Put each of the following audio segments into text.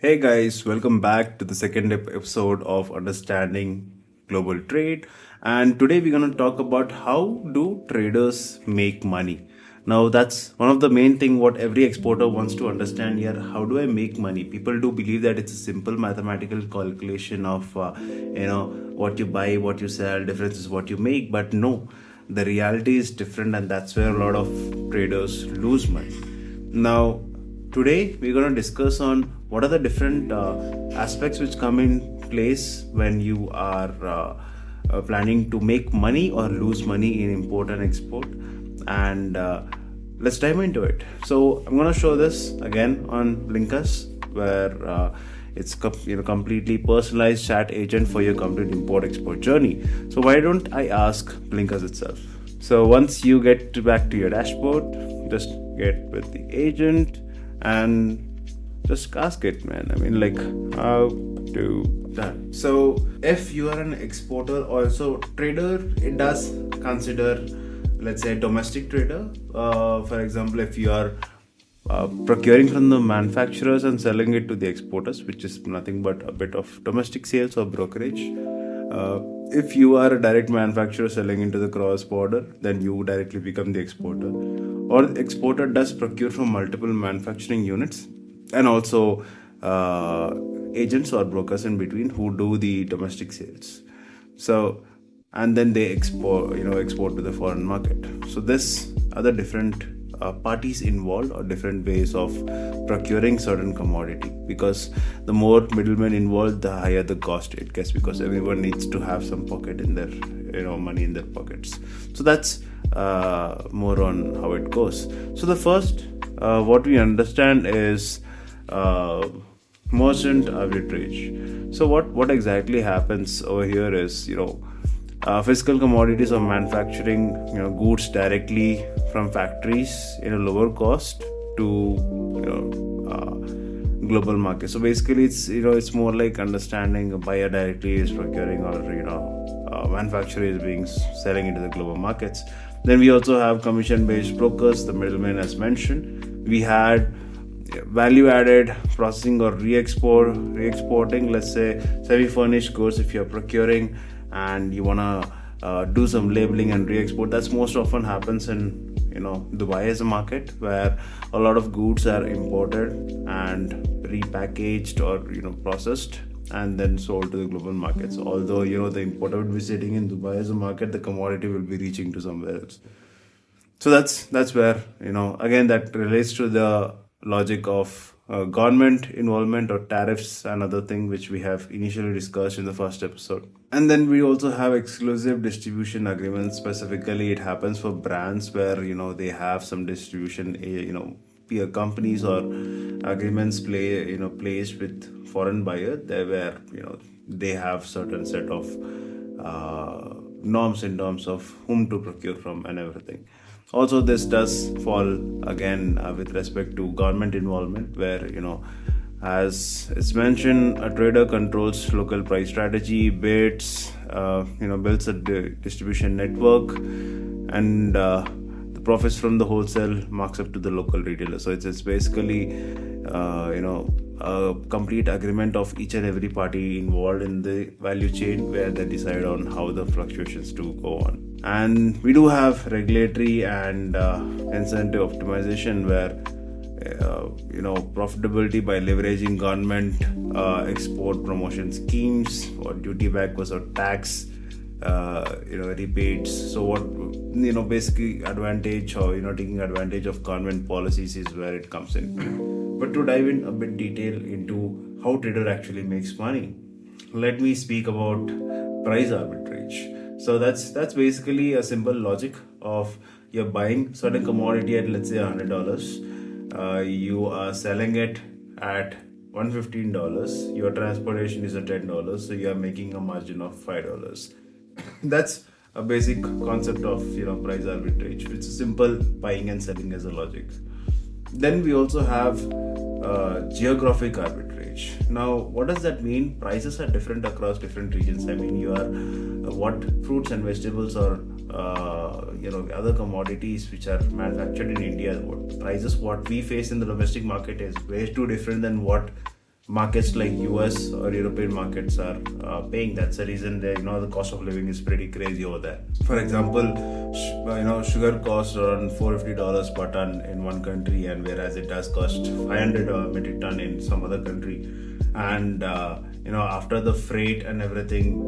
Hey guys, welcome back to the second episode of Understanding Global Trade. And today we're going to talk about how do traders make money. Now that's one of the main thing what every exporter wants to understand here. How do I make money? People do believe that it's a simple mathematical calculation of what you buy, what you sell, difference is what you make. But no, the reality is different, and that's where a lot of traders lose money. Now today we're going to discuss on what are the different aspects which come in place when you are planning to make money or lose money in import and export, and let's dive into it. So I'm going to show this again on Blinkus, where it's completely personalized chat agent for your complete import export journey. So why don't I ask Blinkus itself? So once you get back to your dashboard, just get with the agent and just ask it, man. How to that. So if you are an exporter, also trader, it does consider, let's say, a domestic trader. For example, if you are procuring from the manufacturers and selling it to the exporters, which is nothing but a bit of domestic sales or brokerage. If you are a direct manufacturer selling into the cross border, then you directly become the exporter. Or the exporter does procure from multiple manufacturing units, and also agents or brokers in between who do the domestic sales. So, and then they export to the foreign market. So this are the different parties involved, or different ways of procuring certain commodity, because the more middlemen involved, the higher the cost it gets, because everyone needs to have some pocket in their money in their pockets. So that's more on how it goes. So the first what we understand is merchant arbitrage. So what exactly happens over here is physical commodities or manufacturing goods directly from factories in a lower cost to global market. So basically it's more like understanding a buyer directly is procuring, or manufacturer is being selling into the global markets. Then we also have commission based brokers, the middlemen as mentioned. We had value added processing or re-exporting, let's say semi furnished goods. If you're procuring and you want to do some labeling and re-export, that's most often happens in Dubai as a market, where a lot of goods are imported and repackaged or processed and then sold to the global markets. Although the importer will be sitting in Dubai as a market, the commodity will be reaching to somewhere else. So that's where again that relates to the logic of government involvement or tariffs, another thing which we have initially discussed in the first episode. And then we also have exclusive distribution agreements. Specifically, it happens for brands where they have some distribution peer companies or agreements placed with foreign buyer there, where they have certain set of norms in terms of whom to procure from and everything. Also, this does fall again with respect to government involvement, where as it's mentioned, a trader controls local price strategy, bids, builds a distribution network, and the profits from the wholesale marks up to the local retailer. So it's basically a complete agreement of each and every party involved in the value chain, where they decide on how the fluctuations to go on. And we do have regulatory and incentive optimization, where profitability by leveraging government export promotion schemes or duty backwards or tax rebates. So what basically advantage, or taking advantage of government policies is where it comes in. But to dive in a bit detail into how trader actually makes money, let me speak about price arbitrage. So that's basically a simple logic of you're buying certain commodity at, let's say, $100. You are selling it at $115. Your transportation is at $10, so you are making a margin of $5. That's a basic concept of price arbitrage. It's a simple buying and selling as a logic. Then we also have geographic arbitrage. Now, what does that mean? Prices are different across different regions. You are what fruits and vegetables or other commodities which are manufactured in India, what prices what we face in the domestic market is way too different than what markets like US or European markets are paying. That's the reason that the cost of living is pretty crazy over there. For example, sugar costs around $450 per ton in one country, and whereas it does cost 500 metric ton in some other country. And after the freight and everything,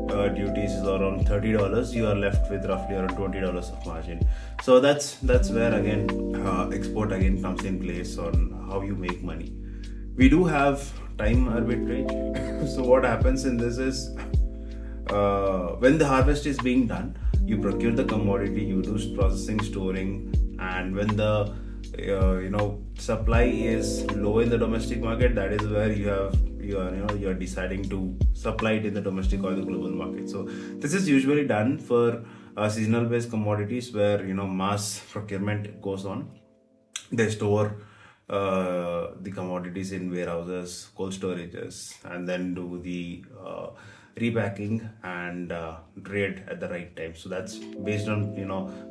duties is around $30. You are left with roughly around $20 of margin. So that's where again export again comes in place on how you make money. We do have time arbitrage. So what happens in this is, when the harvest is being done, you procure the commodity, you do processing, storing, and when the supply is low in the domestic market, that is where you are deciding to supply it in the domestic or the global market. So this is usually done for seasonal based commodities where mass procurement goes on. They store the commodities in warehouses, cold storages, and then do the repacking and trade at the right time. So that's based on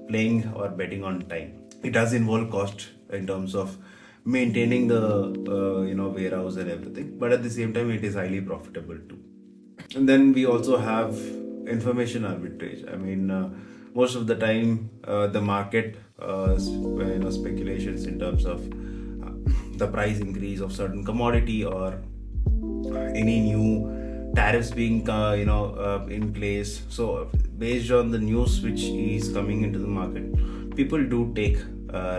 playing or betting on time. It does involve cost in terms of maintaining the warehouse and everything, but at the same time it is highly profitable too. And then we also have information arbitrage. I mean, most of the time the market speculations in terms of the price increase of certain commodity or any new tariffs being in place. So based on the news which is coming into the market, people do take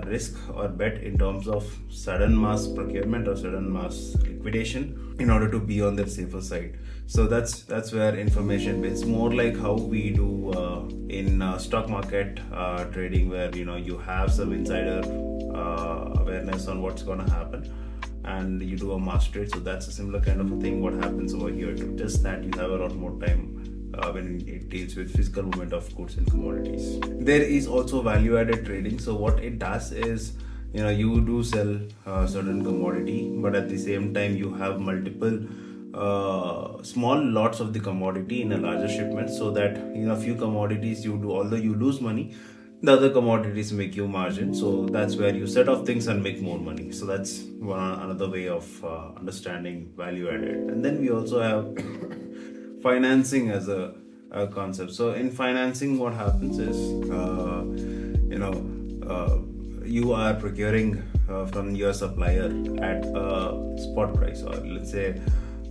risk or bet in terms of sudden mass procurement or sudden mass liquidation in order to be on the safer side. So that's where information is more like how we do in stock market trading, where you have some insider awareness on what's going to happen and you do a mass trade. So that's a similar kind of a thing what happens over here too, just that you have a lot more time when it deals with physical movement of goods and commodities. There is also value added trading. So what it does is, you do sell certain commodity, but at the same time you have multiple small lots of the commodity in a larger shipment, so that a few commodities you do, although you lose money, the other commodities make you margin. So that's where you set off things and make more money. So that's another way of understanding value added. And then we also have financing as a concept. So in financing, what happens is you are procuring from your supplier at a spot price, or let's say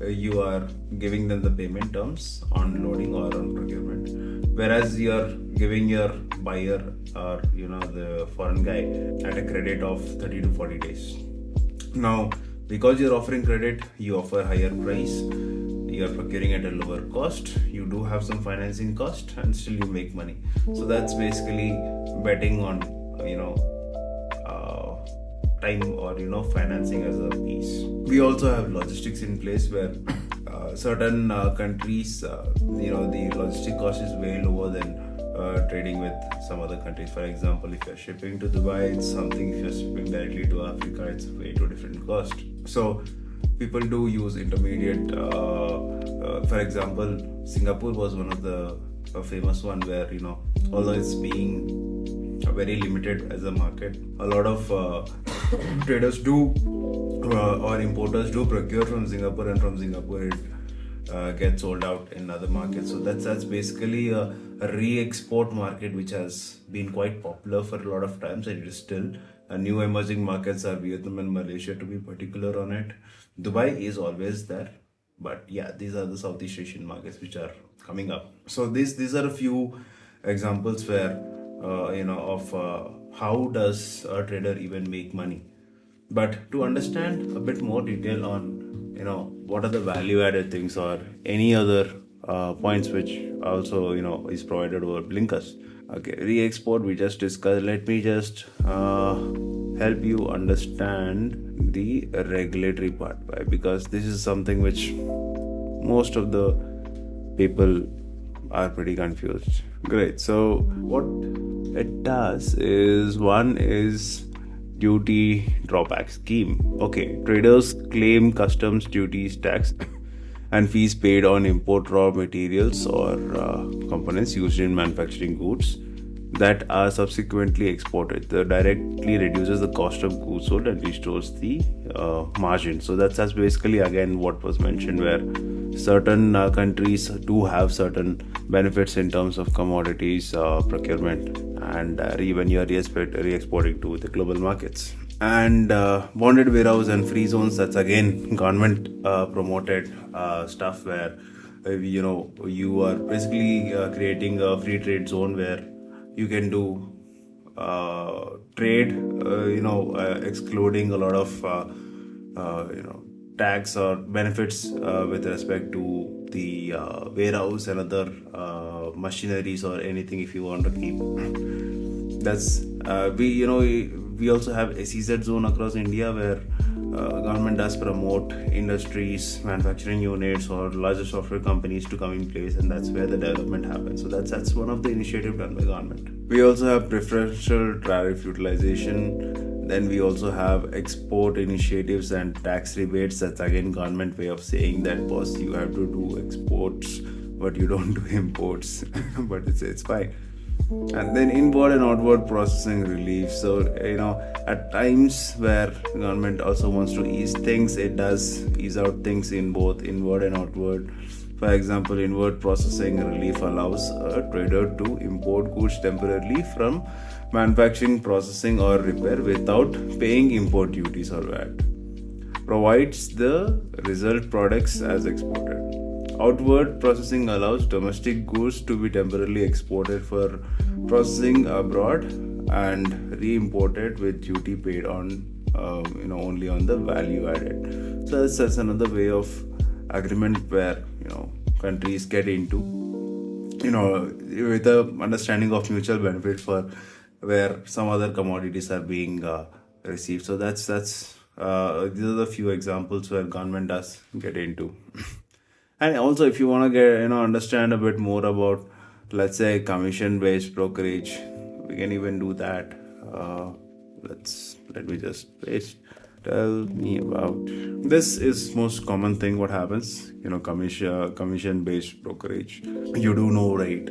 you are giving them the payment terms on loading or on procurement, whereas you are giving your buyer or the foreign guy at a credit of 30 to 40 days. Now, because you're offering credit, you offer higher price, you are procuring at a lower cost, you do have some financing cost, and still you make money. So that's basically betting on time or financing as a piece. We also have logistics in place where certain countries the logistic cost is way lower than trading with some other countries. For example, if you're shipping to Dubai, it's something. If you're shipping directly to Africa, it's way too different cost. So people do use intermediate. For example, Singapore was one of the famous one where although it's being very limited as a market, a lot of traders do or importers do procure from Singapore, and from Singapore it gets sold out in other markets. So that's basically a re-export market which has been quite popular for a lot of times, and it is still. New emerging markets are Vietnam and Malaysia, to be particular on it. Dubai is always there, but yeah, these are the Southeast Asian markets which are coming up. So these are a few examples where of how does a trader even make money. But to understand a bit more detail on what are the value added things or any other points which also is provided over Blinkers. Okay, re-export we just discussed. Let me just help you understand the regulatory part, right? Because this is something which most of the people are pretty confused. Great. So what it does is, one is duty drawback scheme. Okay, traders claim customs duties, tax and fees paid on import raw materials or components used in manufacturing goods that are subsequently exported. That directly reduces the cost of goods sold and restores the margin. So that's basically again what was mentioned, where certain countries do have certain benefits in terms of commodities procurement and when you are re-exporting to the global markets. And bonded warehouse and free zones, that's again government promoted stuff, where you are basically creating a free trade zone where you can do trade, excluding a lot of tax or benefits with respect to the warehouse and other machineries or anything if you want to keep. That's we also have a SEZ zone across India, where government does promote industries, manufacturing units, or larger software companies to come in place, and that's where the development happens. So that's one of the initiatives done by government. We also have preferential tariff utilization. Then we also have export initiatives and tax rebates. That's again government way of saying that, boss, you have to do exports, but you don't do imports. But it's fine. And then inward and outward processing relief. So at times where government also wants to ease things, it does ease out things in both inward and outward. For example, inward processing relief allows a trader to import goods temporarily from manufacturing, processing, or repair without paying import duties or VAT. Provides the result products as exported. Outward processing allows domestic goods to be temporarily exported for processing abroad and re-imported with duty paid on only on the value added. So that's another way of agreement where countries get into with a understanding of mutual benefit for where some other commodities are being received. So that's these are the few examples where government does get into. And also, if you want to get understand a bit more about, let's say, commission based brokerage, we can even do that. Let me just paste. Tell me about this. Is most common thing what happens, commission based brokerage. You do know, right?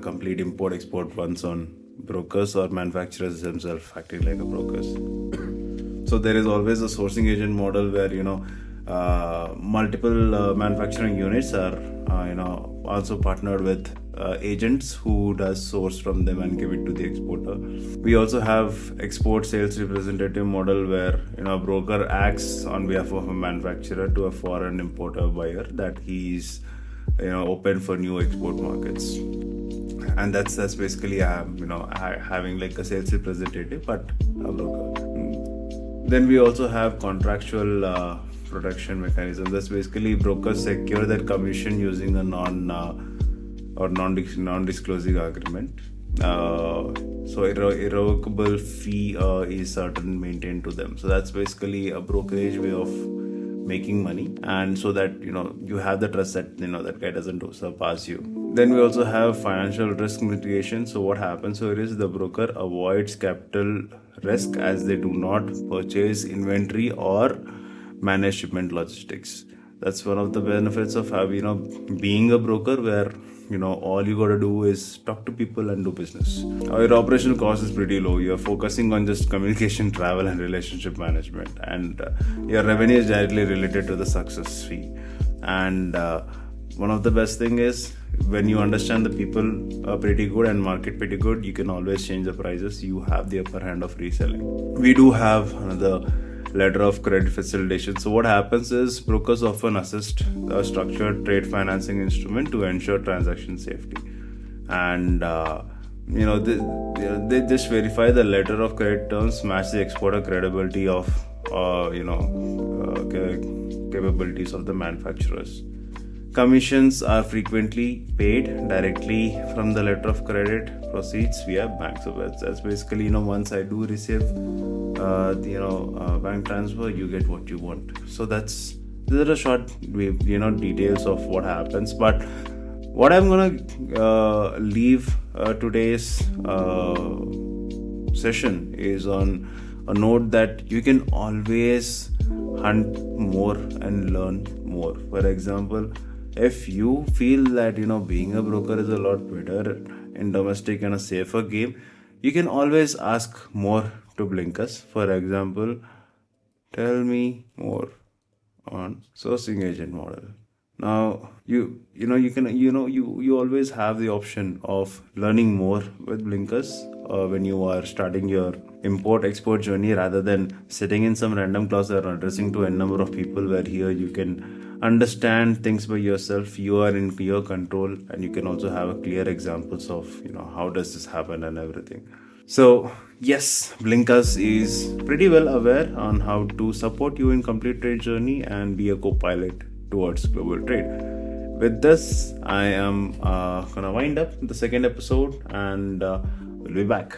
Complete import export runs on brokers or manufacturers themselves acting like a brokers. So there is always a sourcing agent model where multiple manufacturing units are also partnered with agents who does source from them and give it to the exporter. We also have export sales representative model, where a broker acts on behalf of a manufacturer to a foreign importer buyer that he's open for new export markets. And that's basically having like a sales representative but a broker. Then we also have contractual protection mechanism. That's basically brokers secure their commission using a non-disclosing agreement. So irrevocable fee is certain maintained to them. So that's basically a brokerage way of making money, and so that you have the trust that that guy doesn't surpass you. Then we also have financial risk mitigation. So what happens here is the broker avoids capital risk as they do not purchase inventory or manage shipment logistics. That's one of the benefits of being a broker, where all you gotta do is talk to people and do business. Your operational cost is pretty low. You're focusing on just communication, travel, and relationship management, and your revenue is directly related to the success fee. And one of the best thing is, when you understand the people pretty good and market pretty good, you can always change the prices. You have the upper hand of reselling. We do have another letter of credit facilitation. So what happens is, brokers often assist a structured trade financing instrument to ensure transaction safety, and they just verify the letter of credit terms match the exporter credibility of capabilities of the manufacturers. Commissions are frequently paid directly from the letter of credit proceeds via bank. So that's basically once I do receive bank transfer, you get what you want. So these are a short details of what happens. But what I'm gonna leave today's session is on a note that you can always hunt more and learn more. For example, if you feel that being a broker is a lot better in domestic and a safer game, you can always ask more to Blinkers. For example, Tell me more on sourcing agent model. Now you always have the option of learning more with Blinkers when you are starting your import export journey, rather than sitting in some random class or addressing to a number of people, where here you can understand things by yourself. You are in your control, and you can also have a clear examples of how does this happen and everything. So, yes, Blinkers is pretty well aware on how to support you in complete trade journey and be a co-pilot towards global trade. With this, I am gonna wind up the second episode, and we'll be back.